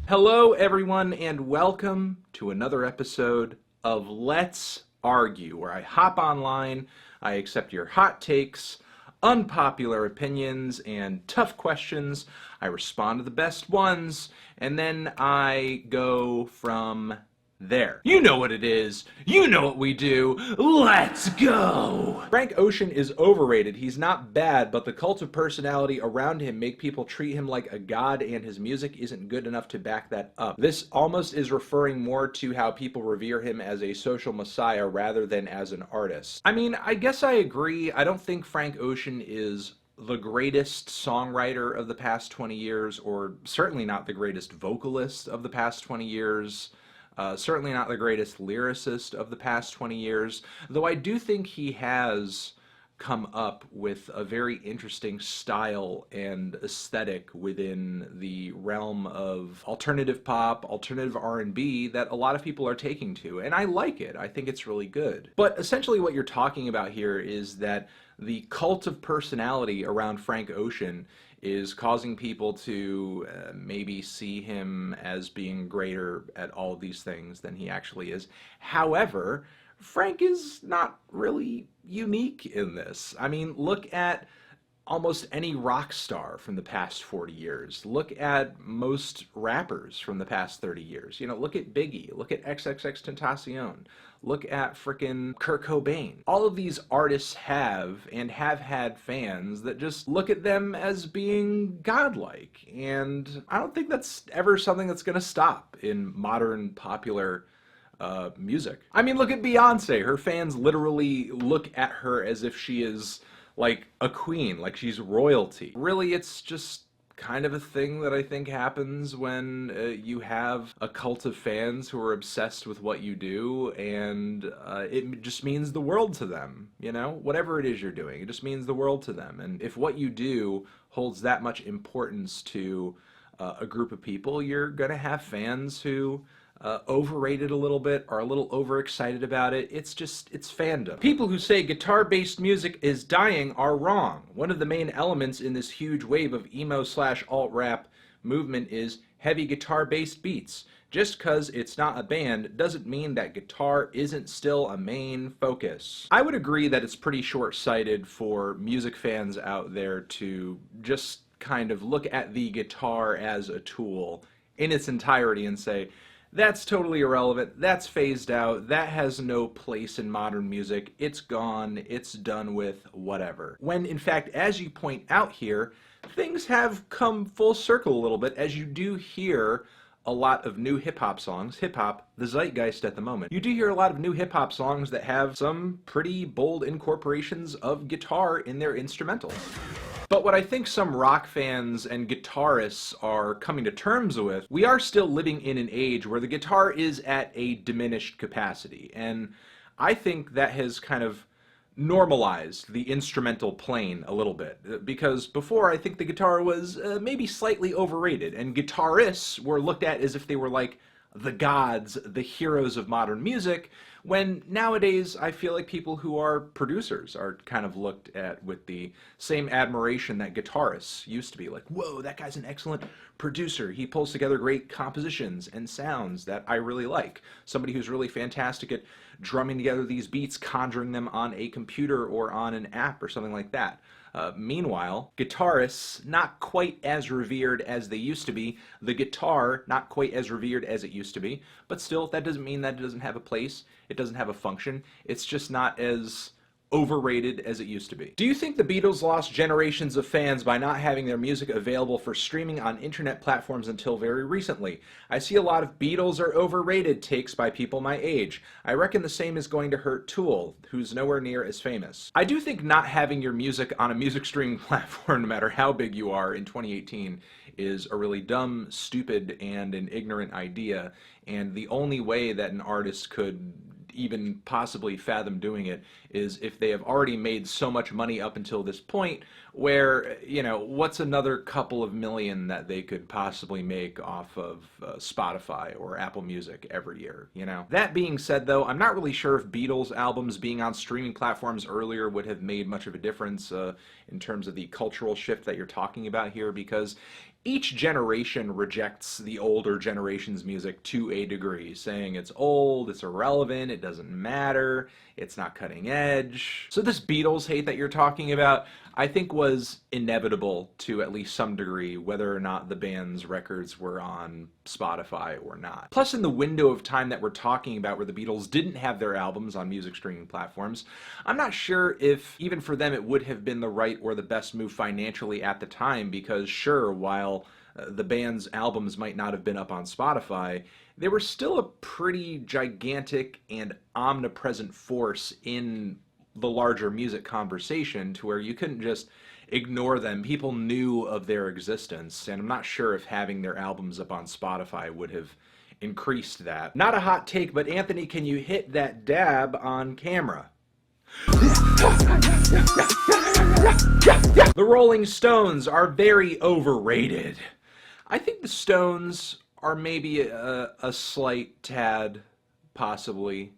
Hello, everyone, and welcome to another episode of Let's Argue, where I hop online, I accept your hot takes, unpopular opinions, and tough questions. I respond to the best ones, and then I go from there. You know what it is. You know what we do. Let's go! Frank Ocean is overrated. He's not bad, but the cult of personality around him make people treat him like a god, and his music isn't good enough to back that up. This almost is referring more to how people revere him as a social messiah rather than as an artist. I mean, I guess I agree. I don't think Frank Ocean is the greatest songwriter of the past 20 years, or certainly not the greatest vocalist of the past 20 years. Certainly not the greatest lyricist of the past 20 years, though I do think he has come up with a very interesting style and aesthetic within the realm of alternative pop, alternative R&B that a lot of people are taking to, and I like it. I think it's really good. But essentially what you're talking about here is that the cult of personality around Frank Ocean is causing people to maybe see him as being greater at all of these things than he actually is. However, Frank is not really unique in this. I mean, look at almost any rock star from the past 40 years. Look at most rappers from the past 30 years. You know, look at Biggie, look at XXXTentacion, look at frickin' Kurt Cobain. All of these artists have and have had fans that just look at them as being godlike. And I don't think that's ever something that's gonna stop in modern popular music. I mean, look at Beyonce. Her fans literally look at her as if she is like a queen, like she's royalty. Really, it's just kind of a thing that I think happens when you have a cult of fans who are obsessed with what you do, and it just means the world to them, you know? Whatever it is you're doing, it just means the world to them. And if what you do holds that much importance to a group of people, you're gonna have fans who overrate it a little bit, are a little overexcited about it. It's fandom. People who say guitar-based music is dying are wrong. One of the main elements in this huge wave of emo/alt-rap movement is heavy guitar-based beats. Just cause it's not a band doesn't mean that guitar isn't still a main focus. I would agree that it's pretty short-sighted for music fans out there to just kind of look at the guitar as a tool in its entirety and say, that's totally irrelevant, that's phased out, that has no place in modern music, it's gone, it's done with, whatever. When in fact, as you point out here, things have come full circle a little bit, as you do hear a lot of new hip-hop songs, hip-hop, the zeitgeist at the moment. You do hear a lot of new hip-hop songs that have some pretty bold incorporations of guitar in their instrumentals. But what I think some rock fans and guitarists are coming to terms with, we are still living in an age where the guitar is at a diminished capacity. And I think that has kind of normalized the instrumental plane a little bit. Because before, I think the guitar was maybe slightly overrated, and guitarists were looked at as if they were like the gods, the heroes of modern music, when nowadays I feel like people who are producers are kind of looked at with the same admiration that guitarists used to be. Like, whoa, that guy's an excellent producer. He pulls together great compositions and sounds that I really like. Somebody who's really fantastic at drumming together these beats, conjuring them on a computer or on an app or something like that. Meanwhile, guitarists, not quite as revered as they used to be. The guitar, not quite as revered as it used to be. But still, that doesn't mean that it doesn't have a place. It doesn't have a function. It's just not as overrated as it used to be. Do you think the Beatles lost generations of fans by not having their music available for streaming on internet platforms until very recently? I see a lot of Beatles are overrated takes by people my age. I reckon the same is going to hurt Tool, who's nowhere near as famous. I do think not having your music on a music streaming platform, no matter how big you are in 2018, is a really dumb, stupid, and an ignorant idea, and the only way that an artist could even possibly fathom doing it is if they have already made so much money up until this point where, what's another couple of million that they could possibly make off of Spotify or Apple Music every year? That being said, though, I'm not really sure if Beatles albums being on streaming platforms earlier would have made much of a difference in terms of the cultural shift that you're talking about here, because each generation rejects the older generation's music to a degree, saying it's old, it's irrelevant, it doesn't matter, it's not cutting edge. So this Beatles hate that you're talking about, I think was inevitable to at least some degree, whether or not the band's records were on Spotify or not. Plus, in the window of time that we're talking about where the Beatles didn't have their albums on music streaming platforms, I'm not sure if even for them it would have been the right or the best move financially at the time, because sure, while the band's albums might not have been up on Spotify, they were still a pretty gigantic and omnipresent force in the larger music conversation, to where you couldn't just ignore them. People knew of their existence, and I'm not sure if having their albums up on Spotify would have increased that. Not a hot take, but Anthony, can you hit that dab on camera? The Rolling Stones are very overrated. I think the Stones are maybe a slight tad possibly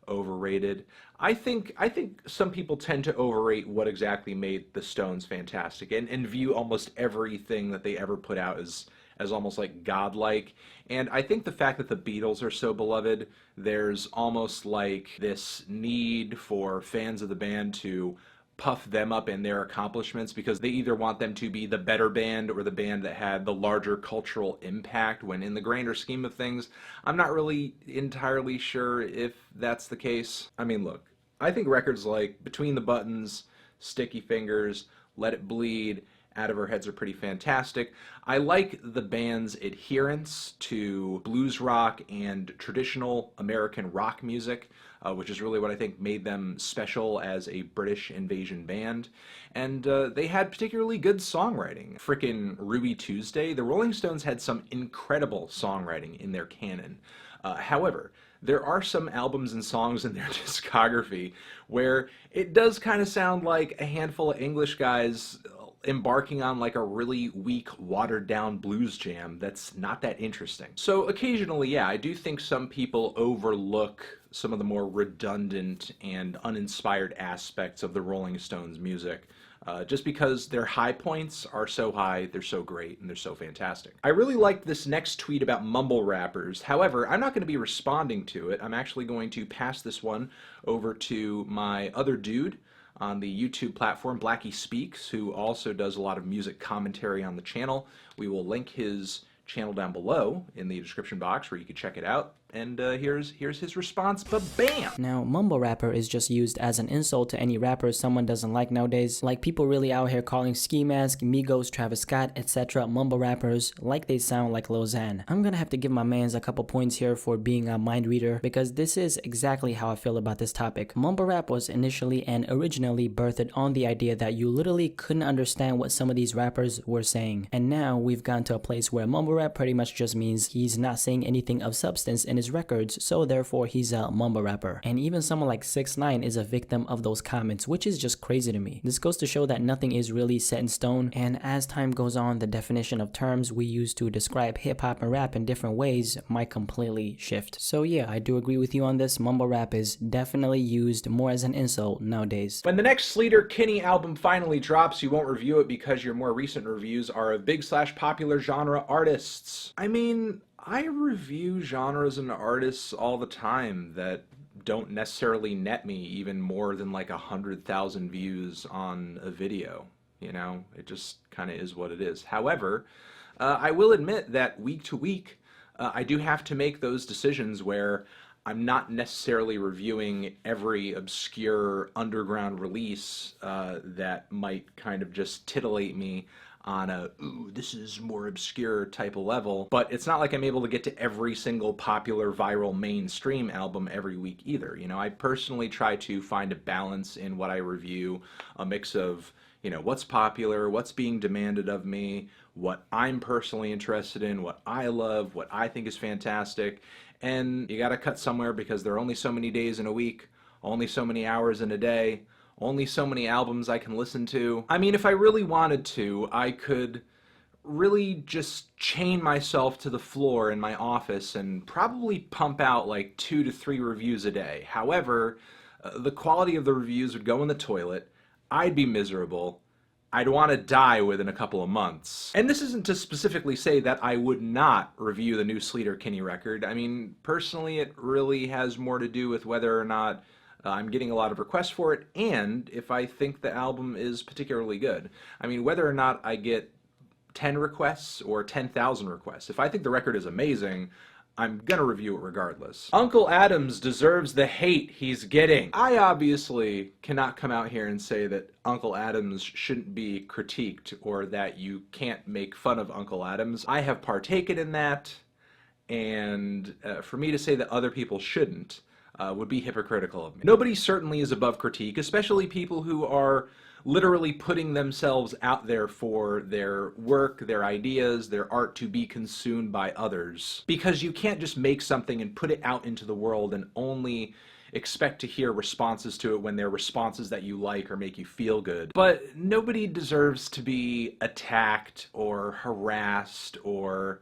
overrated. I think some people tend to overrate what exactly made the Stones fantastic, and view almost everything that they ever put out as almost like godlike. And I think the fact that the Beatles are so beloved, there's almost like this need for fans of the band to puff them up in their accomplishments, because they either want them to be the better band or the band that had the larger cultural impact, when in the grander scheme of things, I'm not really entirely sure if that's the case. I mean, look, I think records like Between the Buttons, Sticky Fingers, Let It Bleed, Out of Our Heads are pretty fantastic. I like the band's adherence to blues rock and traditional American rock music, which is really what I think made them special as a British invasion band. And they had particularly good songwriting. Frickin' Ruby Tuesday, the Rolling Stones had some incredible songwriting in their canon. However, there are some albums and songs in their discography where it does kind of sound like a handful of English guys embarking on like a really weak, watered down blues jam that's not that interesting. So occasionally, yeah, I do think some people overlook some of the more redundant and uninspired aspects of the Rolling Stones music, just because their high points are so high, they're so great, and they're so fantastic. I really liked this next tweet about mumble rappers. However, I'm not going to be responding to it. I'm actually going to pass this one over to my other dude on the YouTube platform, Blackie Speaks, who also does a lot of music commentary on the channel. We will link his channel down below in the description box where you can check it out. And here's his response, but bam! Now, mumble rapper is just used as an insult to any rapper someone doesn't like nowadays. Like people really out here calling Ski Mask, Migos, Travis Scott, etc. mumble rappers like they sound like Lil Xan. I'm gonna have to give my mans a couple points here for being a mind reader, because this is exactly how I feel about this topic. Mumble rap was initially and originally birthed on the idea that you literally couldn't understand what some of these rappers were saying. And now we've gotten to a place where mumble rap pretty much just means he's not saying anything of substance in his records, so therefore he's a mumble rapper. And even someone like 6ix9ine is a victim of those comments, which is just crazy to me. This goes to show that nothing is really set in stone, and as time goes on, the definition of terms we use to describe hip-hop and rap in different ways might completely shift. So yeah, I do agree with you on this. Mumble rap is definitely used more as an insult nowadays. When the next Sleater Kinney album finally drops, you won't review it because your more recent reviews are of big/popular genre artists. I mean, I review genres and artists all the time that don't necessarily net me even more than like 100,000 views on a video. It just kind of is what it is. However, I will admit that week to week, I do have to make those decisions where I'm not necessarily reviewing every obscure underground release that might kind of just titillate me on a, ooh, this is more obscure type of level, but it's not like I'm able to get to every single popular viral mainstream album every week either. I personally try to find a balance in what I review, a mix of, what's popular, what's being demanded of me, what I'm personally interested in, what I love, what I think is fantastic, and you gotta cut somewhere because there are only so many days in a week, only so many hours in a day, only so many albums I can listen to. I mean, if I really wanted to, I could really just chain myself to the floor in my office and probably pump out like 2 to 3 reviews a day. However, the quality of the reviews would go in the toilet, I'd be miserable, I'd want to die within a couple of months. And this isn't to specifically say that I would not review the new Sleater-Kinney record. I mean, personally, it really has more to do with whether or not I'm getting a lot of requests for it, and if I think the album is particularly good. I mean, whether or not I get 10 requests or 10,000 requests, if I think the record is amazing, I'm gonna review it regardless. Uncle Adams deserves the hate he's getting. I obviously cannot come out here and say that Uncle Adams shouldn't be critiqued or that you can't make fun of Uncle Adams. I have partaken in that, and for me to say that other people shouldn't would be hypocritical of me. Nobody certainly is above critique, especially people who are literally putting themselves out there for their work, their ideas, their art to be consumed by others. Because you can't just make something and put it out into the world and only expect to hear responses to it when they're responses that you like or make you feel good. But nobody deserves to be attacked or harassed or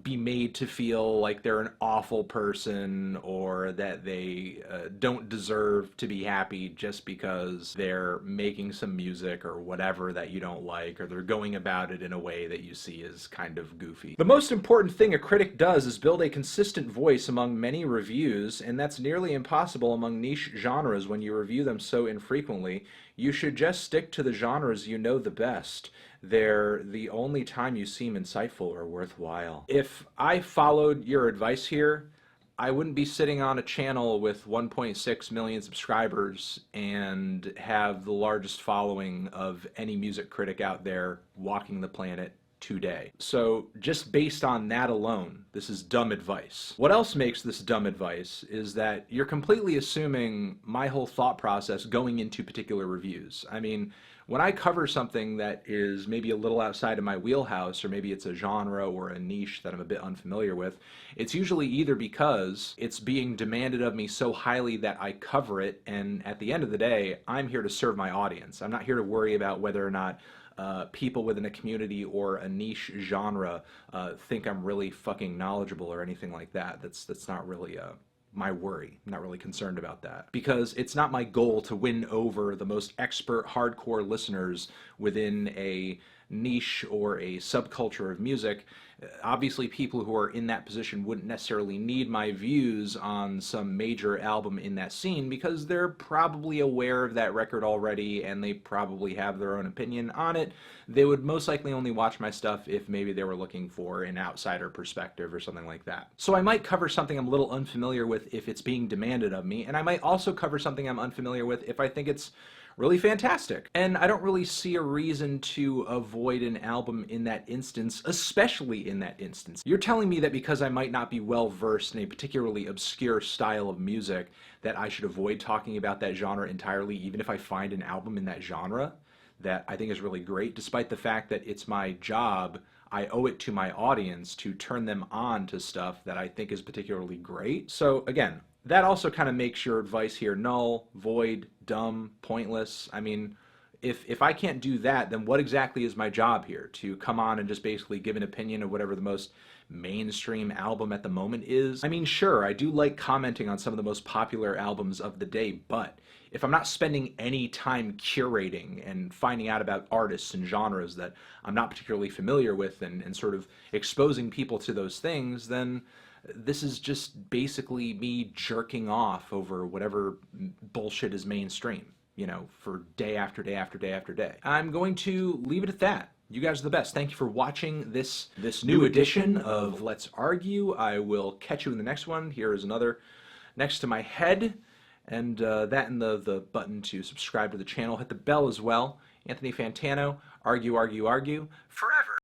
be made to feel like they're an awful person or that they don't deserve to be happy just because they're making some music or whatever that you don't like, or they're going about it in a way that you see as kind of goofy. The most important thing a critic does is build a consistent voice among many reviews, and that's nearly impossible among niche genres when you review them so infrequently. You should just stick to the genres you know the best. They're the only time you seem insightful or worthwhile. If I followed your advice here, I wouldn't be sitting on a channel with 1.6 million subscribers and have the largest following of any music critic out there walking the planet today. So just based on that alone, this is dumb advice. What else makes this dumb advice is that you're completely assuming my whole thought process going into particular reviews. I mean, when I cover something that is maybe a little outside of my wheelhouse, or maybe it's a genre or a niche that I'm a bit unfamiliar with, it's usually either because it's being demanded of me so highly that I cover it, and at the end of the day, I'm here to serve my audience. I'm not here to worry about whether or not people within a community or a niche genre think I'm really fucking knowledgeable or anything like that. That's not really my worry. I'm not really concerned about that, because it's not my goal to win over the most expert hardcore listeners within a niche or a subculture of music. Obviously, people who are in that position wouldn't necessarily need my views on some major album in that scene, because they're probably aware of that record already and they probably have their own opinion on it. They would most likely only watch my stuff if maybe they were looking for an outsider perspective or something like that. So I might cover something I'm a little unfamiliar with if it's being demanded of me, and I might also cover something I'm unfamiliar with if I think it's really fantastic. And I don't really see a reason to avoid an album in that instance, especially in that instance. You're telling me that because I might not be well versed in a particularly obscure style of music, that I should avoid talking about that genre entirely, even if I find an album in that genre that I think is really great, despite the fact that it's my job. I owe it to my audience to turn them on to stuff that I think is particularly great. So again, that also kind of makes your advice here null, void, dumb, pointless. I mean, if I can't do that, then what exactly is my job here? To come on and just basically give an opinion of whatever the most mainstream album at the moment is? I mean, sure, I do like commenting on some of the most popular albums of the day, but if I'm not spending any time curating and finding out about artists and genres that I'm not particularly familiar with and sort of exposing people to those things, then this is just basically me jerking off over whatever bullshit is mainstream, you know, for day after day after day after day. I'm going to leave it at that. You guys are the best. Thank you for watching this new edition of Let's Argue. I will catch you in the next one. Here is another next to my head, and that and the button to subscribe to the channel. Hit the bell as well. Anthony Fantano, argue, argue, argue, forever.